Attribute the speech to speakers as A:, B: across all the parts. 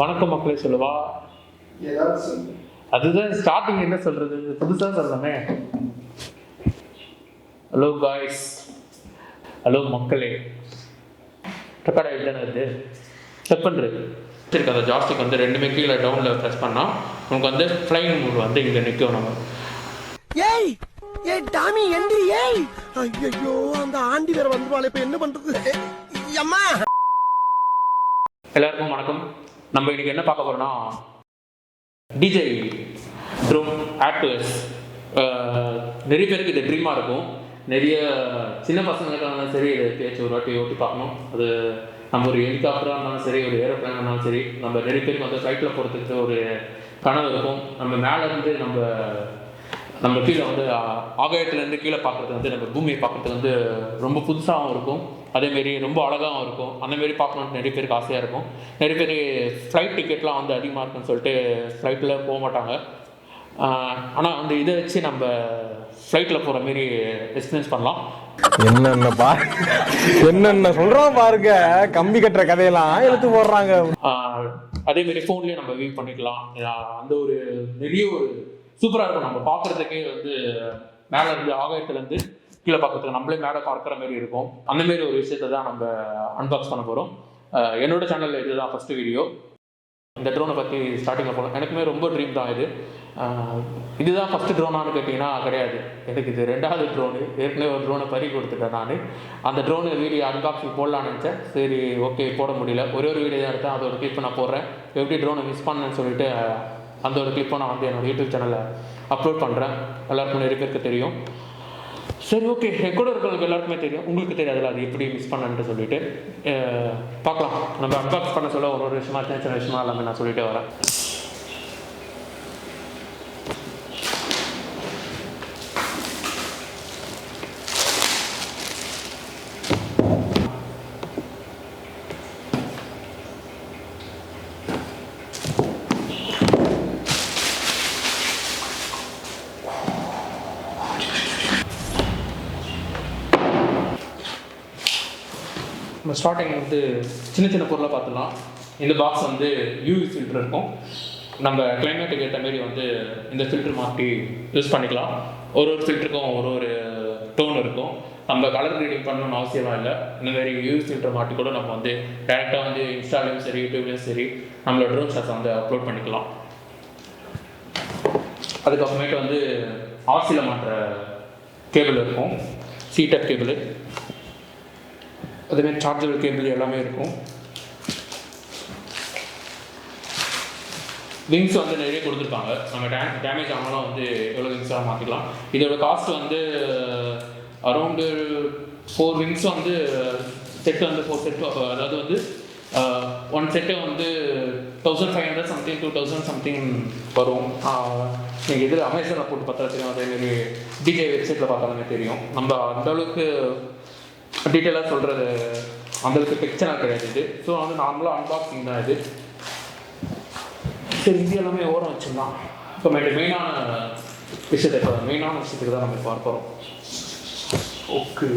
A: வணக்கம் மக்களே சொல்லுவா. அதுதான் ஸ்டார்டிங் என்ன சொல்றது, புதுசா சொல்லணுமே. ஹலோ காய்ஸ், ஹலோ மக்களே. ரெக்கார்ட் ஆகிட்டு தானே இது செக் பண்ணுறது சரி. அந்த ஜாஸ்டிக் வந்து ரெண்டுமே கீழே டவுனில் ப்ரெஸ் பண்ணால் நமக்கு வந்து ஃப்ளைங் மூட் வந்து இங்கே நிற்கும். நம்ம
B: ஏய் ஏய் டாமி எந்திரி. ஏய் ஐயோ அந்த ஆண்டி வேற வந்துவாளே, இப்போ என்ன பண்றது? அம்மா
A: எல்லாருக்கும் வணக்கம். நம்ம இன்னைக்கு என்ன பார்க்க போறோம்னா, DJI ட்ரோன் ஆட்2எஸ். நிறைய பேருக்கு இது ட்ரீமாக இருக்கும். நிறைய சின்ன பசங்களுக்கான சரி, பேச்சு ஒரு வாட்டி ஓட்டி பார்க்கணும். அது நம்ம ஒரு ஹெலிகாப்டராக இருந்தாலும் சரி, ஒரு ஏரோப்ளைனாக இருந்தாலும் சரி, நம்ம நிறைய பேருக்கு வந்து ஃப்ளைட்டில் போகிறதுக்கு ஒரு கனவு இருக்கும். நம்ம மேலேருந்து நம்ம கீழே வந்து ஆகாயத்துலேருந்து கீழே பார்க்குறது வந்து நம்ம பூமியை பார்க்குறதுக்கு வந்து ரொம்ப புதுசாகவும் இருக்கும். அதேமாரி ரொம்ப அழகாகவும் இருக்கும். அந்தமாரி பார்க்கணுன்ட்டு நிறைய பேருக்கு ஆசையாக இருக்கும். நிறைய பேர் ஃப்ளைட் டிக்கெட்லாம் வந்து அதிகமாக இருக்குன்னு சொல்லிட்டு ஃப்ளைட்டில் போக மாட்டாங்க. ஆனால் வந்து இதை வச்சு நம்ம ஃப்ளைட்டில் போகிற மாரி எக்ஸ்பீரியன்ஸ் பண்ணலாம்.
B: என்னென்ன சொல்கிறோம் பாருங்க, கம்பி கட்டுற கதையெல்லாம் எடுத்து போடுறாங்க.
A: அதேமாரி ஃபோன்லேயே நம்ம வியூ பண்ணிக்கலாம். அந்த ஒரு நிறைய ஒரு சூப்பராக இருக்கும். நம்ம பார்க்குறதுக்கே வந்து மேலே இருந்து ஆகாயத்துலேருந்து கீழே பார்க்குறதுக்கு நம்மளே மேலே பார்க்குற மாதிரி இருக்கும். அந்தமாரி ஒரு விஷயத்தை தான் நம்ம அன்பாக்ஸ் பண்ண போகிறோம். என்னோடய சேனலில் இதுதான் ஃபஸ்ட்டு வீடியோ. இந்த ட்ரோனை பற்றி ஸ்டார்டிங்கில் போகலாம். எனக்குமே ரொம்ப ட்ரீம் தான் இது. இதுதான் ஃபஸ்ட்டு ட்ரோனானு கேட்டிங்கன்னா கிடையாது. எனக்கு இது 2வது ட்ரோனு. ஏற்கனவே ஒரு ட்ரோனை பறி கொடுத்துட்டேன் நான். அந்த ட்ரோனு வீடியோ அன்பாக்சிங் போடலான்னு நினச்சேன். சரி ஓகே, போட முடியல. ஒரே ஒரு வீடியோ தான் எடுத்தேன். அதோட கிளிப்பை நான் போடுறேன். எப்படி ட்ரோனை மிஸ் பண்ணேன்னு சொல்லிட்டு அந்த ஒரு கிளிப்பை நான் வந்து என்னோடய யூடியூப் சேனலில் அப்லோட் பண்ணுறேன். எல்லாருக்கும் நிறைய பேருக்கு தெரியும். சரி ஓகே, கூட இருக்கிறவங்களுக்கு எல்லாருக்குமே தெரியும். உங்களுக்கு தெரியாதுல்ல அது எப்படி மிஸ் பண்ணேன்ட்டு சொல்லிட்டு பார்க்கலாம். நம்ம அன்பாக்ஸ் பண்ண சொல்ல ஒரு விஷயமா, சின்ன விஷயமா எல்லாமே நான் சொல்லிட்டே வரேன். நம்ம ஸ்டார்டிங் வந்து சின்ன பொருளாக பார்த்துலாம். இந்த பாக்ஸ் வந்து யூவி ஃபில்டர் இருக்கும். நம்ம கிளைமேட்டுக்கு ஏற்ற மாரி வந்து இந்த ஃபில்டர் மாற்றி யூஸ் பண்ணிக்கலாம். ஒரு ஃபில்டருக்கும் ஒரு டோன் இருக்கும். நம்ம கலர் ரீடிங் பண்ணணும்னு அவசியமாக இல்லை. இந்த மாதிரி யூவி ஃபில்டர் மாட்டி கூட நம்ம வந்து டேரெக்டாக வந்து இன்ஸ்டாலையும் சரி, யூடியூப்லேயும் சரி நம்மளோட ட்ரோன் ஷாட்ஸ் வந்து அப்லோட் பண்ணிக்கலாம். அதுக்கப்புறமேட்டு வந்து ஆர்சியில் மாட்டுற கேபிள் இருக்கும், சீட்டப் கேபிள். அதேமாதிரி சார்ஜபிள் கேபிள் எல்லாமே இருக்கும். விங்ஸ் வந்து நிறைய கொடுத்துருப்பாங்க. நம்ம டேமேஜ் ஆனாலும் வந்து எவ்வளோ விங்ஸாக மாற்றிக்கலாம். இதோட காஸ்ட் வந்து அரௌண்டு 4 விங்ஸ் வந்து செட்டு வந்து 4 செட்டு, அதாவது வந்து 1 செட்டு வந்து 1500 சம்திங் 2000 சம்திங் வரும். நீங்கள் இதில் அமேசானில் போட்டு பார்த்தா தெரியும். அதேமாரி DJI வெப்சைட்டில் பார்த்தாலுமே தெரியும். நம்ம அந்தளவுக்கு டீட்டெயிலாக சொல்கிறது அந்தளவுக்கு டெக்ஸ்டராக கிடையாது இது. ஸோ வந்து நார்மலாக அன்பாக்சிங் தான் இது. சரி, இது எல்லாமே ஓரம் வச்சுருந்தான். இப்போ மெயினான விஷயத்துக்கு தான் நம்ம பார்க்க போகிறோம். ஓகே,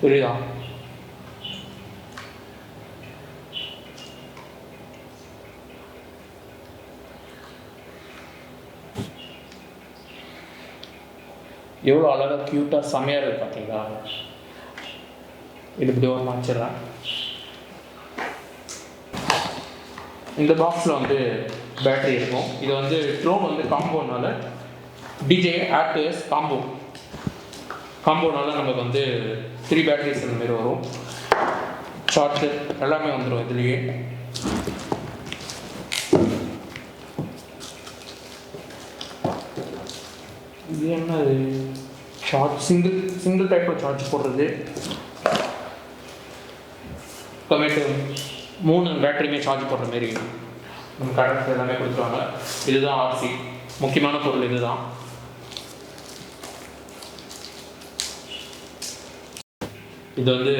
A: புரியுதா? எவ்வளோ அழகாக க்யூட்டாக செம்மையாக இருக்குது பார்த்தீங்களா? இது இப்படி ஒரு வச்சிடறேன். இந்த பாக்ஸில் வந்து பேட்டரி இருக்கும். இது வந்து ட்ரோன் வந்து காம்போனால DJI ஆட்2எஸ் காம்போனால நமக்கு வந்து 3 பேட்டரிஸ் இந்த மாதிரி வரும். சார்ஜர் எல்லாமே வந்துடும் இதுலேயே. இது என்ன சார்ஜ், சிங்கிள் டைப்பில் சார்ஜ் போடுறது. அப்புறமேட்டு 3 பேட்டரியுமே சார்ஜ் போடுற மாரி நம்ம கரண்ட் எல்லாமே கொடுத்துருவாங்க. இதுதான் ஆர்சி, முக்கியமான பொருள் இதுதான். இது வந்து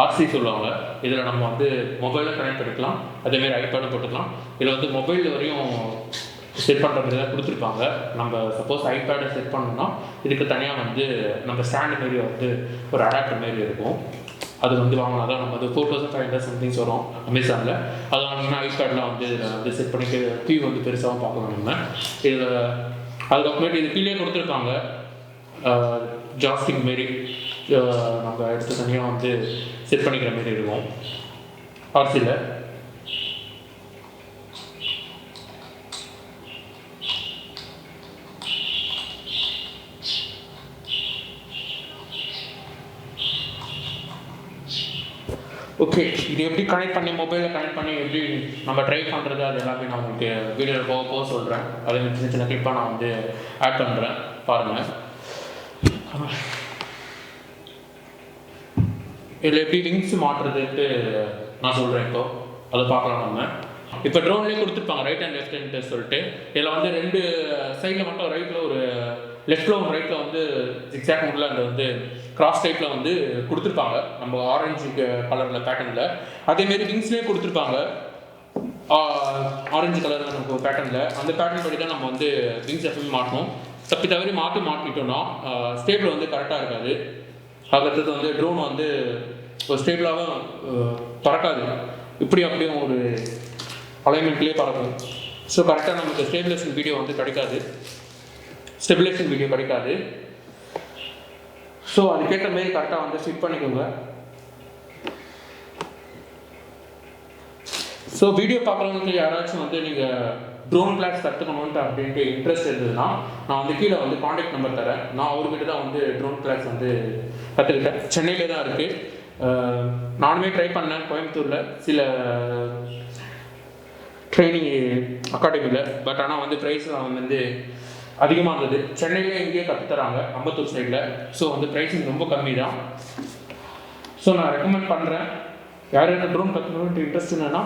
A: ஆர்சி சொல்லுவாங்க. இதில் நம்ம வந்து மொபைலில் கனெக்ட் பண்ணிக்கலாம், அதேமாரி ஐபேடும் போட்டுக்கலாம். இதில் வந்து மொபைல் வரையும் செட் பண்ணுற மாதிரி தான் கொடுத்துருப்பாங்க. நம்ம சப்போஸ் ஐபேடை செட் பண்ணோம்னா இதுக்கு தனியாக வந்து நம்ம ஸ்டாண்டு மாரி வந்து ஒரு அடாப்டர் மாரி இருக்கும். அது வந்து வாங்கினா தான் நம்ம வந்து 4500 சம்திங்ஸ் வரும் அமேசானில். அது வாங்கினா ஐபேட்லாம் வந்து இதில் வந்து செட் பண்ணிட்டு டிவி வந்து பெருசாகவும் பார்க்கணும் நம்ம இதில். அதுக்கப்புறமேட்டு இது கீழே கொடுத்துருக்காங்க ஜாஸ்டிக் மாரி, நம்ம எடுத்து தனியாக வந்து செட் பண்ணிக்கிற மாரி இருக்கும் ஆர்சியில். ஓகே, இது எப்படி கனெக்ட் பண்ணி மொபைலில் கனெக்ட் பண்ணி எப்படி நம்ம ட்ரை பண்ணுறது அது எல்லாமே நான் உங்களுக்கு வீடியோவில் போக சொல்கிறேன். அதே மாதிரி சின்ன சின்ன கிளிப்பாக நான் வந்து ஆட் பண்ணுறேன், பாருங்கள். இதில் எப்படி லிங்க்ஸ் மாற்றுறதுன்ட்டு நான் சொல்கிறேன். இப்போ அதை பார்க்கலாம். நம்ம இப்போ ட்ரோன்லேயே கொடுத்துருப்பாங்க ரைட் அண்ட் லெஃப்ட் ஹேண்ட் சொல்லிட்டு. இதில் வந்து 2 சைடில் மட்டும் ரைட்டில் ஒரு லெஃப்ட்டில் ஒன்று ரைட்டில் வந்து எக்ஸாக்ட் முடியல அந்த வந்து கிராஸ் டைப்பில் வந்து கொடுத்துருப்பாங்க நம்ம ஆரஞ்சு கலரில் பேட்டர்னில். அதேமாரி விங்ஸ்லேயே கொடுத்துருப்பாங்க ஆரஞ்சு கலரில் நமக்கு பேட்டர்னில். அந்த பேட்டர்ன் படி தான் நம்ம வந்து விங்ஸ் எப்பவுமே மாட்டணும். தப்பி தவறி மாட்டிட்டோம்னா ஸ்டேபிள் வந்து கரெக்டாக இருக்காது. அடுத்தது வந்து ட்ரோன் வந்து ஒரு ஸ்டேபிளாகவும் பறக்காது, இப்படி அப்படியும் ஒரு அலைன்மெண்ட்லேயே பறக்கும். ஸோ கரெக்டாக நமக்கு ஸ்டேபிலேஷன் வீடியோ வந்து கிடைக்காது, ஸ்டெபிலேஷன் வீடியோ கிடைக்காது. ஸோ அதுக்கேற்ற மாரி கரெக்டாக வந்து ஃபிட் பண்ணிக்கோங்க. ஸோ வீடியோ பார்க்குறவங்களுக்கு யாராச்சும் வந்து நீங்கள் ட்ரோன் கிளாஸ் கற்றுக்கணுன்ட்டு அப்படின்ட்டு இன்ட்ரெஸ்ட் இருந்ததுன்னா நான் வந்து கீழே வந்து காண்டாக்ட் நம்பர் தரேன். நான் அவர்கிட்ட தான் வந்து ட்ரோன் கிளாஸ் வந்து கற்றுக்கிட்டேன். சென்னையிலே தான் இருக்குது. நானுமே ட்ரை பண்ணேன் கோயம்புத்தூரில் சில ட்ரைனிங் அகாடமியில். பட் ஆனால் வந்து ப்ரைஸ் வந்து அதிகமாக இருந்தது. சென்னையிலே இங்கேயே கற்றுத்தராங்க அம்பத்தூர் சைடில். ஸோ வந்து ப்ரைஸிங் ரொம்ப கம்மி தான். ஸோ நான் ரெக்கமெண்ட் பண்ணுறேன், யார் யாரும் ட்ரோன் கற்றுக்கணுன்ட்டு இன்ட்ரெஸ்ட் என்னன்னா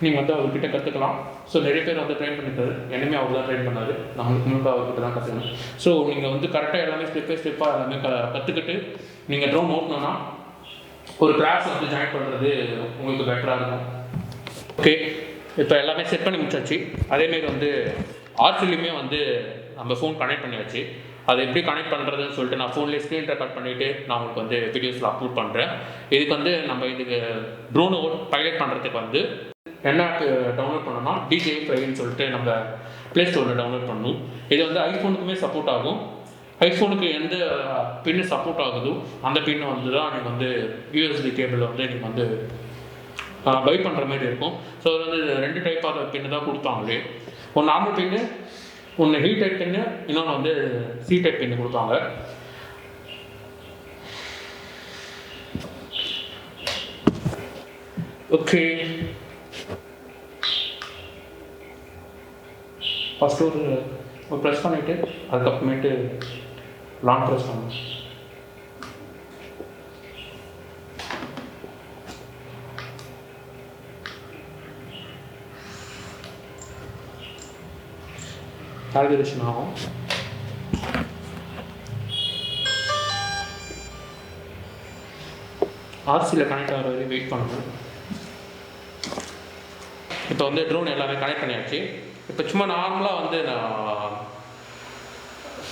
A: நீங்கள் வந்து அவர்கிட்ட கற்றுக்கலாம். ஸோ நிறைய பேர் வந்து ட்ரெயின் பண்ணிட்டாரு, என்னமே அவர் தான் ட்ரெயின் பண்ணாரு, நம்மளுக்கு முன்னாடி அவர்கிட்ட தான் கற்றுக்கணும். ஸோ நீங்கள் வந்து கரெக்டாக எல்லாமே ஸ்டெப் பை ஸ்டெப்பாக எல்லாமே கற்றுக்கிட்டு நீங்கள் ட்ரோன் ஓட்டணுன்னா ஒரு கிளாஸ் வந்து ஜாயின் பண்ணுறது உங்களுக்கு பெட்டராக இருக்கும். ஓகே, இப்போ எல்லாமே செட் பண்ணி முடிச்சாச்சு. அதேமாரி வந்து ஆர்சிலையுமே வந்து நம்ம ஃபோன் கனெக்ட் பண்ணியாச்சு. அதை எப்படி கனெக்ட் பண்ணுறதுன்னு சொல்லிட்டு நான் ஃபோன்லேயே ஸ்க்ரீன் ரெக்கார்ட் பண்ணிவிட்டு நான் உங்களுக்கு வந்து வீடியோஸில் அப்லோட் பண்ணுறேன். இதுக்கு வந்து நம்ம இதுக்கு ட்ரோனை பைலட் பண்ணுறதுக்கு வந்து என்ன ஆப் டவுன்லோட் பண்ணோம்னா DJI 5ன்னு சொல்லிட்டு நம்ம ப்ளே ஸ்டோரில் டவுன்லோட் பண்ணணும். இது வந்து ஐஃபோனுக்குமே சப்போர்ட் ஆகும். ஐஃபோனுக்கு எந்த பின்னு சப்போர்ட் ஆகுதோ அந்த பின்னை வந்து தான் நீங்கள் வந்து USB கேபிள் வந்து நீங்கள் வந்து பை பண்ணுற மாதிரி இருக்கும். ஸோ அது வந்து 2 டைப்பாக பின்னு தான் கொடுப்பாங்களே. ஒரு நார்மல் பின்னு, ஒன்று ஹீட் டைப் பின்னு, இன்னொன்று வந்து சி டைப் பின்னு கொடுப்பாங்க. ஓகே, ஃபஸ்ட்டு ஒரு ப்ரெஸ் பண்ணிவிட்டு அதுக்கப்புறமேட்டு லாங் ப்ரெஸ் பண்ணணும். கால்குலேஷன் ஆகும். ஆர்சியில் கனெக்ட் ஆகிற வரையும் வெயிட் பண்ணணும். இப்போ வந்து ட்ரோன் எல்லாமே கனெக்ட் பண்ணியாச்சு. இப்போ சும்மா நார்மலாக வந்து நான்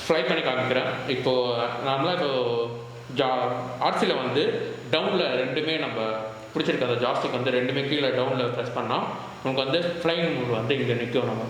A: ஃப்ளை பண்ணி காமிக்கிறேன். இப்போது நார்மலாக ஆர்சியில் வந்து டவுனில் ரெண்டுமே நம்ம பிடிச்சிருக்க அந்த ஜாஸ்டிக் வந்து ரெண்டுமே கீழே டவுனில் ப்ரெஸ் பண்ணால் நமக்கு வந்து ஃப்ளைங் மோட் வந்து இங்கே நிற்கும். நம்ம